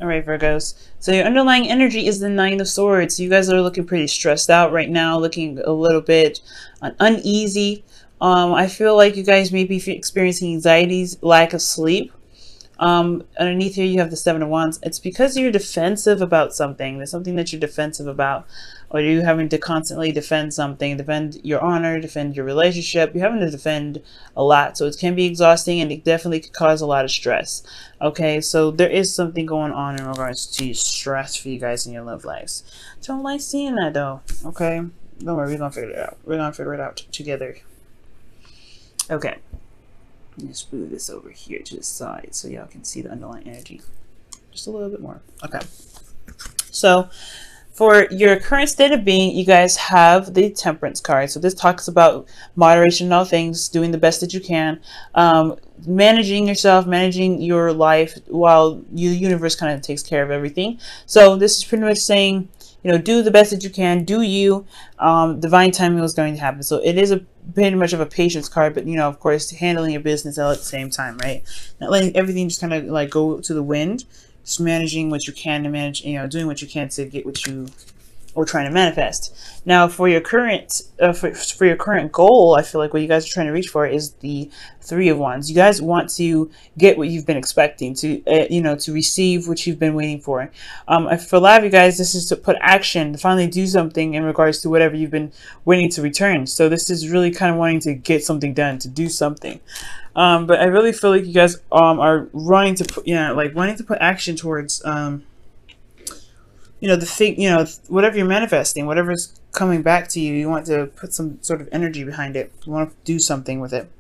All right, Virgos. So your underlying energy is the Nine of Swords. You guys are looking pretty stressed out right now, looking a little bit uneasy. I feel like you guys may be experiencing anxieties, lack of sleep. Underneath here, you have the Seven of Wands. It's because you're defensive about something. There's something that you're defensive about, or you're having to constantly defend something, defend your honor, defend your relationship. You're having to defend a lot, so it can be exhausting, and it definitely could cause a lot of stress. Okay, so there is something going on in regards to stress for you guys in your love lives. Don't like seeing that though. Okay, don't worry, we're gonna figure it out. We're gonna figure it out together. Okay. Just move this over here to the side so y'all can see the underlying energy just a little bit more. Okay, so for your current state of being, you guys have the Temperance card. So this talks about moderation in all things, doing the best that you can, managing yourself, managing your life while the universe kind of takes care of everything. So this is pretty much saying, you know, do the best that you can, do you. Divine timing is going to happen. So it is a pretty much of a patience card, but you know, of course, handling your business all at the same time, right? Not letting everything just kind of like go to the wind. Just managing what you can to manage, you know, doing what you can to get what you are trying to manifest. Now, for your current for your current goal, I feel like what you guys are trying to reach for is the Three of Wands. You guys want to get what you've been expecting, to you know, to receive what you've been waiting for. For a lot of you guys, this is to put action, to finally do something in regards to whatever you've been waiting to return. So this is really kind of wanting to get something done, to do something. But I really feel like you guys are running to put, like wanting to put action towards you know, the thing, you know, whatever you're manifesting, whatever's coming back to you, you want to put some sort of energy behind it. You want to do something with it.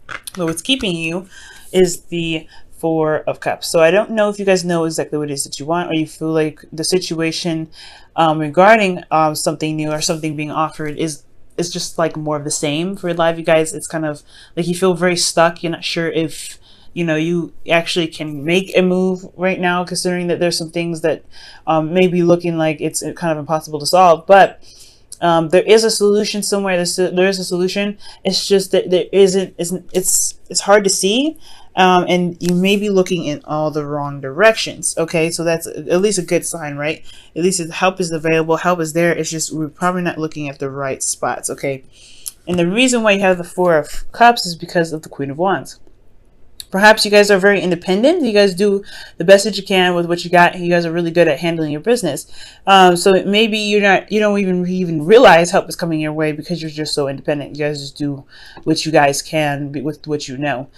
But what's keeping you is the Four of Cups. So I don't know if you guys know exactly what it is that you want, or you feel like the situation regarding something new or something being offered is just like more of the same. For a lot of you guys, it's kind of like you feel very stuck. You're not sure if, you know, you actually can make a move right now, considering that there's some things that may be looking like it's kind of impossible to solve. But there is a solution somewhere. There is a solution. It's just that there isn't. It's hard to see, and you may be looking in all the wrong directions. Okay, so that's at least a good sign, right? At least help is available. Help is there. It's just we're probably not looking at the right spots. Okay, and the reason why you have the Four of Cups is because of the Queen of Wands. Perhaps you guys are very independent. You guys do the best that you can with what you got. You guys are really good at handling your business. So maybe you don't even realize help is coming your way because you're just so independent. You guys just do what you guys can with what you know.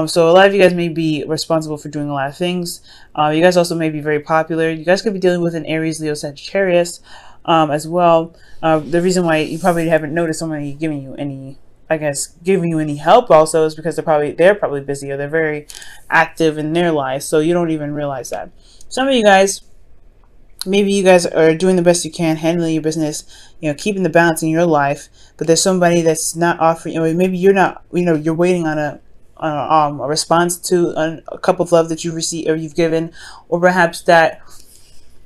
So a lot of you guys may be responsible for doing a lot of things. You guys also may be very popular. You guys could be dealing with an Aries, Leo, Sagittarius as well. The reason why you probably haven't noticed somebody giving you any, I guess, giving you any help also is because they're probably busy, or they're very active in their lives, so you don't even realize that. Some of you guys, maybe you guys are doing the best you can, handling your business, you know, keeping the balance in your life, but there's somebody that's not offering, you know, maybe you're not, you know, you're waiting on a response to a cup of love that you've received or you've given, or perhaps that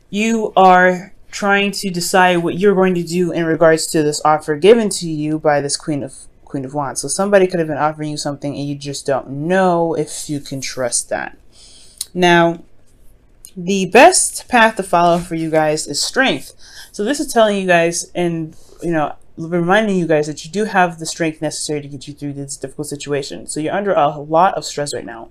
you are trying to decide what you're going to do in regards to this offer given to you by this Queen of Wands. So somebody could have been offering you something and you just don't know if you can trust that. Now, the best path to follow for you guys is strength. So this is telling you guys, and you know, reminding you guys that you do have the strength necessary to get you through this difficult situation. So you're under a lot of stress right now,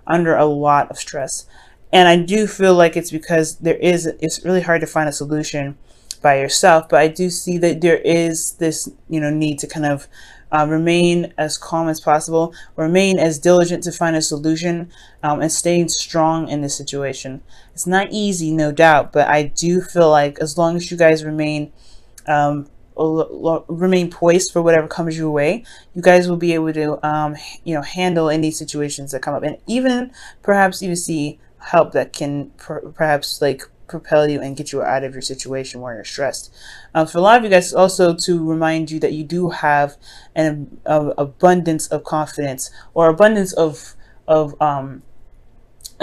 under a lot of stress. And I do feel like it's because it's really hard to find a solution by yourself, but I do see that there is this, you know, need to kind of remain as calm as possible, remain as diligent to find a solution, and staying strong in this situation. It's not easy, no doubt, but I do feel like as long as you guys remain poised for whatever comes your way, you guys will be able to you know, handle any situations that come up, and even perhaps even see help that can perhaps like propel you and get you out of your situation where you're stressed. For a lot of you guys, also to remind you that you do have an abundance of confidence, or abundance of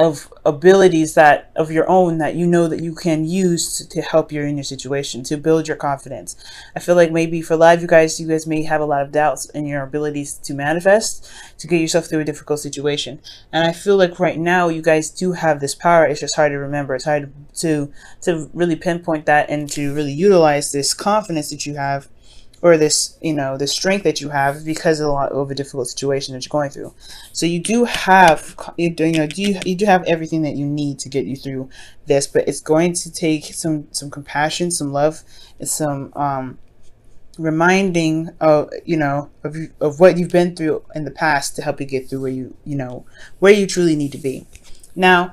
of abilities that of your own that you know that you can use to help you in your situation, to build your confidence. I feel like maybe for a lot of you guys may have a lot of doubts in your abilities to manifest, to get yourself through a difficult situation. And I feel like right now you guys do have this power. It's just hard to remember. It's hard to really pinpoint that and to really utilize this confidence that you have, or this, you know, this strength that you have because of a lot of a difficult situation that you're going through. So you do have, you do have everything that you need to get you through this, but it's going to take some compassion, some love, and some reminding of, you know, of what you've been through in the past to help you get through where you truly need to be. Now,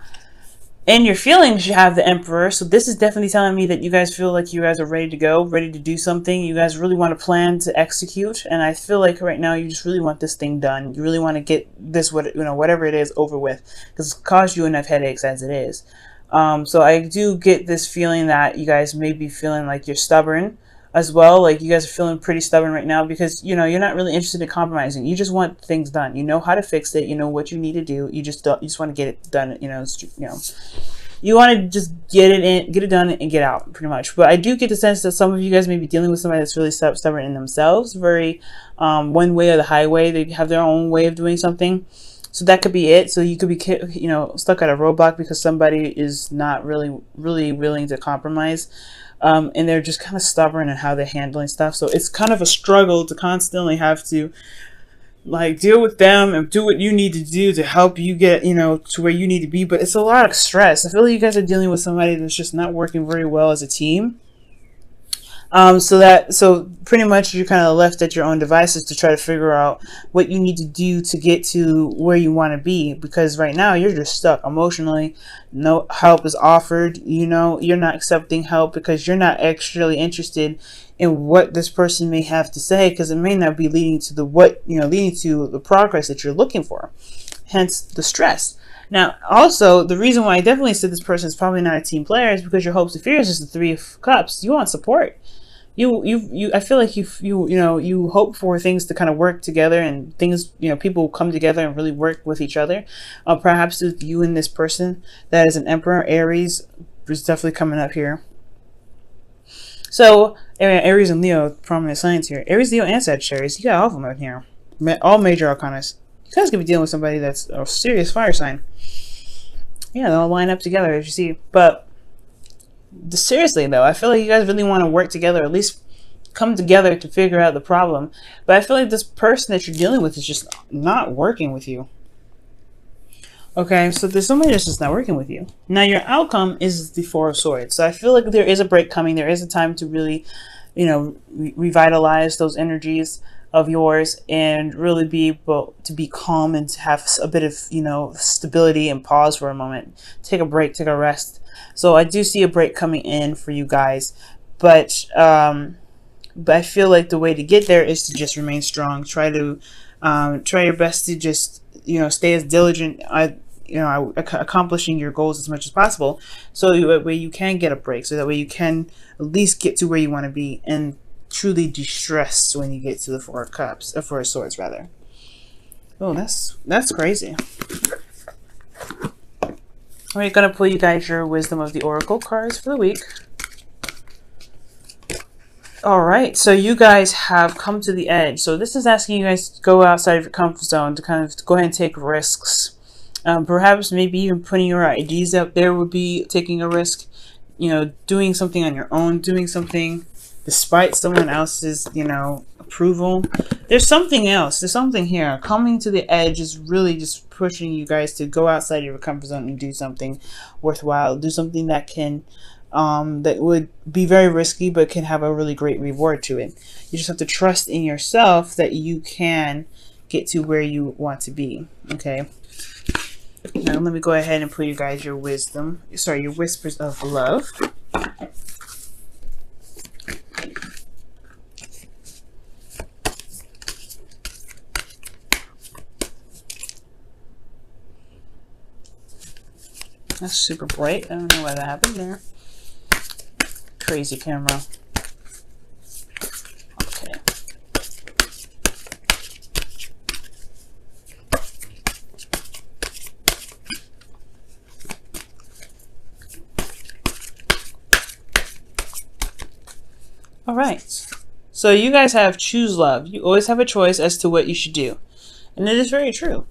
in your feelings, you have the Emperor. So this is definitely telling me that you guys feel like you guys are ready to go, ready to do something. You guys really want to plan to execute. And I feel like right now you just really want this thing done. You really want to get this, whatever it is, over with, because it's caused you enough headaches as it is. So I do get this feeling that you guys may be feeling like you're stubborn as well. Like you guys are feeling pretty stubborn right now because, you know, you're not really interested in compromising. You just want things done. You know how to fix it. You know what you need to do. You just want to get it done. You want to just get it done and get out, pretty much. But I do get the sense that some of you guys may be dealing with somebody that's really stubborn in themselves, very one way or the highway. They have their own way of doing something. So that could be it. So you could be, stuck at a roadblock because somebody is not really willing to compromise. And they're just kind of stubborn in how they're handling stuff. So it's kind of a struggle to constantly have to like deal with them and do what you need to do to help you get, to where you need to be. But it's a lot of stress. I feel like you guys are dealing with somebody that's just not working very well as a team. So pretty much you're kind of left at your own devices to try to figure out what you need to do to get to where you want to be, because right now you're just stuck emotionally. No help is offered. You're not accepting help because you're not actually interested in what this person may have to say, because it may not be leading to the progress that you're looking for, hence the stress. Now, also, the reason why I definitely said this person is probably not a team player is because your hopes and fears is the Three of Cups. You want support. I feel like you hope for things to kind of work together, and things, people come together and really work with each other. Perhaps with you and this person that is an Emperor. Aries is definitely coming up here. So, Aries and Leo, prominent signs here. Aries, Leo, and Sagittarius. You got all of them out here. All major arcanas. You guys could be dealing with somebody that's a serious fire sign. Yeah, they'll line up together, as you see. But seriously, though, I feel like you guys really want to work together, at least come together to figure out the problem. But I feel like this person that you're dealing with is just not working with you. Okay, so there's somebody that's just not working with you. Now, your outcome is the Four of Swords. So I feel like there is a break coming. There is a time to really, revitalize those energies of yours and really be able to be calm and to have a bit of, stability and pause for a moment. Take a break, take a rest. So I do see a break coming in for you guys. But I feel like the way to get there is to just remain strong. Try your best to just, stay as diligent, accomplishing your goals as much as possible, so that way you can get a break, so that way you can at least get to where you want to be and truly de-stress when you get to the Four of Swords rather. Oh, that's crazy. We're gonna pull you guys your Wisdom of the Oracle cards for the week. All right, so you guys have come to the edge. So this is asking you guys to go outside of your comfort zone, to kind of go ahead and take risks. Perhaps maybe even putting your ideas out there would be taking a risk. Doing something on your own, doing something despite someone else's, approval. There's something else. There's something here. Coming to the edge is really just pushing you guys to go outside your comfort zone and do something worthwhile. Do something that can, that would be very risky, but can have a really great reward to it. You just have to trust in yourself that you can get to where you want to be. Okay. Now let me go ahead and pull you guys your your Whispers of Love. That's super bright. I don't know why that happened there. Crazy camera. Okay. All right. So you guys have choose love. You always have a choice as to what you should do. And it is very true,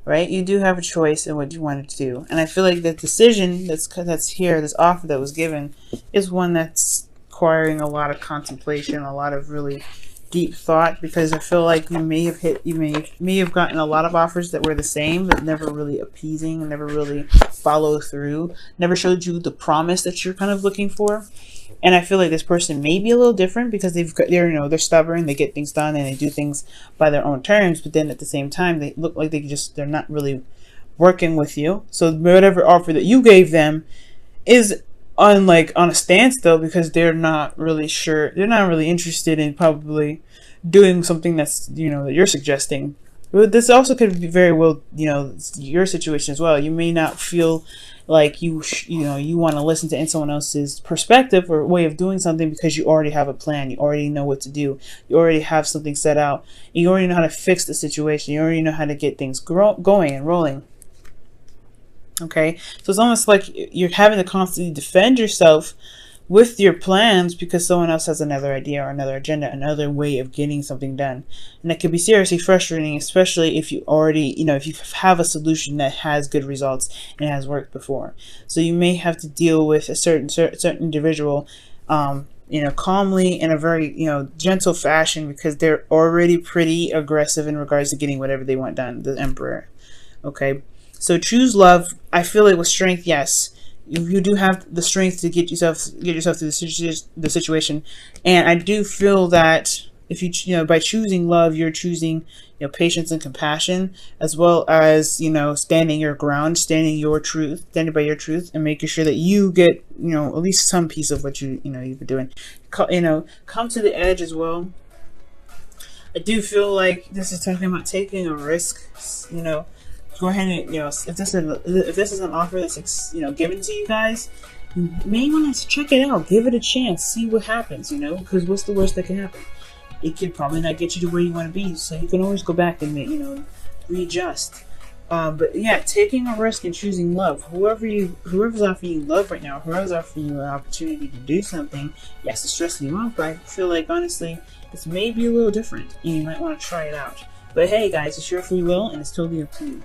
right? You do have a choice in what you want to do. And I feel like the decision that's here, this offer that was given, is one that's requiring a lot of contemplation, a lot of really deep thought, because I feel like you may have gotten a lot of offers that were the same, but never really appeasing and never really follow through, never showed you the promise that you're kind of looking for. And I feel like this person may be a little different because they're stubborn, they get things done, and they do things by their own terms. But then at the same time, they look like they're not really working with you. So whatever offer that you gave them is on a standstill, because they're not really sure. They're not really interested in probably doing something that's that you're suggesting. But this also could be very well your situation as well. You may not feel like you want to listen to someone else's perspective or way of doing something, because you already have a plan. You already know what to do. You already have something set out. You already know how to fix the situation. You already know how to get things going and rolling. Okay, so it's almost like you're having to constantly defend yourself with your plans because someone else has another idea or another agenda, another way of getting something done. And that can be seriously frustrating, especially if you already, if you have a solution that has good results and has worked before. So you may have to deal with a certain individual, calmly in a very, gentle fashion, because they're already pretty aggressive in regards to getting whatever they want done, the Emperor. Okay, so choose love. I feel it with strength, yes. You do have the strength to get yourself through the situation, and I do feel that if you by choosing love, you're choosing patience and compassion, as well as standing your ground, standing by your truth, and making sure that you get at least some piece of what you've been doing. Come to the edge as well. I do feel like this is talking about taking a risk. Go ahead and if this is an offer that's given to you guys, you may want to check it out, give it a chance, see what happens. Because what's the worst that can happen? It could probably not get you to where you want to be, so you can always go back and readjust. But yeah, taking a risk and choosing love. Whoever's offering you love right now, whoever's offering you an opportunity to do something, yes, it's stressing you out, but I feel like honestly, this may be a little different, and you might want to try it out. But hey guys, it's your free will, and it's totally up to you.